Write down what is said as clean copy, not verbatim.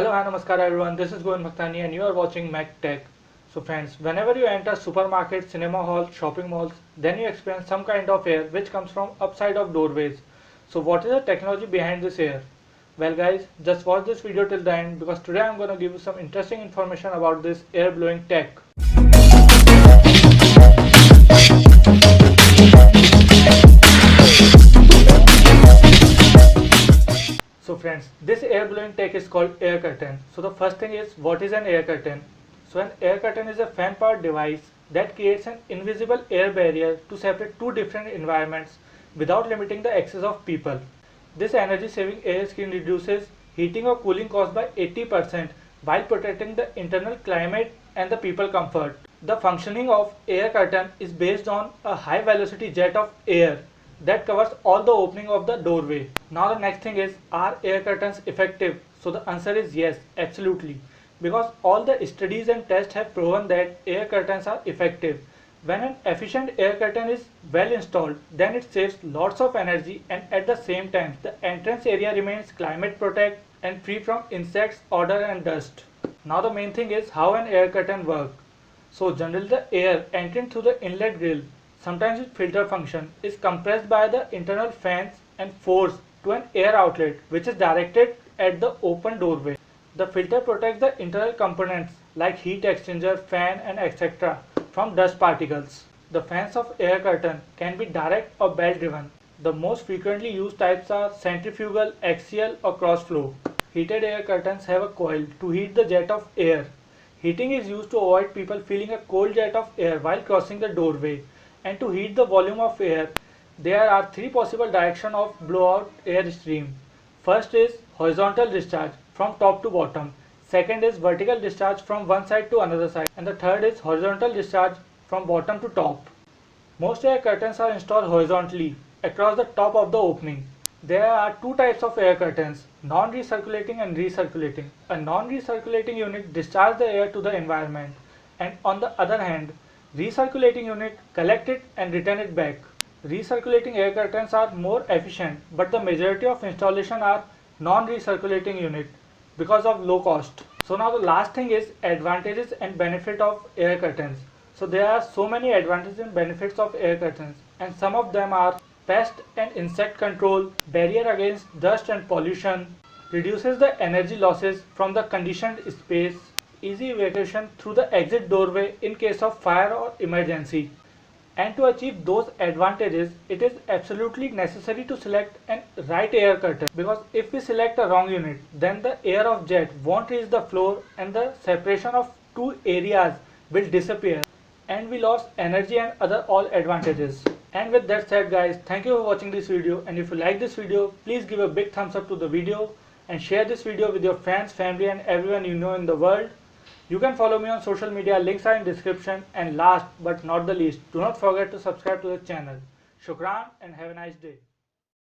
Hello, hi, namaskar everyone. This is Mech and you are watching Mech Tech. So friends, whenever you enter supermarkets, cinema halls, shopping malls, then you experience some kind of air which comes from upside of doorways. So what is the technology behind this air? Well guys, just watch this video till the end because today I am going to give you some interesting information about this air blowing tech. So friends, this air blowing tech is called air curtain. So the first thing is, what is an air curtain? So an air curtain is a fan powered device that creates an invisible air barrier to separate two different environments without limiting the access of people. This energy saving air screen reduces heating or cooling cost by 80% while protecting the internal climate and the people comfort. The functioning of air curtain is based on a high velocity jet of air that covers all the opening of the doorway. Now the next thing is, are air curtains effective? So the answer is yes, absolutely. Because all the studies and tests have proven that air curtains are effective. When an efficient air curtain is well installed, then it saves lots of energy and at the same time the entrance area remains climate protected and free from insects, odor and dust. Now the main thing is how an air curtain works. So generally the air entering through the inlet grill, sometimes with filter function, is compressed by the internal fans and forced to an air outlet which is directed at the open doorway. The filter protects the internal components like heat exchanger, fan and etc. from dust particles. The fans of air curtain can be direct or belt driven. The most frequently used types are centrifugal, axial or cross flow. Heated air curtains have a coil to heat the jet of air. Heating is used to avoid people feeling a cold jet of air while crossing the doorway. And to heat the volume of air, there are three possible directions of blowout air stream. First is horizontal discharge from top to bottom. Second is vertical discharge from one side to another side. And the third is horizontal discharge from bottom to top. Most air curtains are installed horizontally across the top of the opening. There are two types of air curtains, non-recirculating and recirculating. A non-recirculating unit discharges the air to the environment, and on the other hand, recirculating unit collect it and return it back. Recirculating air curtains are more efficient, but the majority of installation are non-recirculating unit because of low cost. So now the last thing is advantages and benefit of air curtains. So there are so many advantages and benefits of air curtains, and some of them are pest and insect control, barrier against dust and pollution, reduces the energy losses from the conditioned space, easy evacuation through the exit doorway in case of fire or emergency. And to achieve those advantages, it is absolutely necessary to select an right air curtain, because if we select a wrong unit, then the air of jet won't reach the floor and the separation of two areas will disappear and we lost energy and other all advantages. And with that said guys, thank you for watching this video, and if you like this video, please give a big thumbs up to the video and share this video with your friends, family and everyone you know in the world. You can follow me on social media, links are in description, and last but not the least, do not forget to subscribe to the channel. Shukran and have a nice day.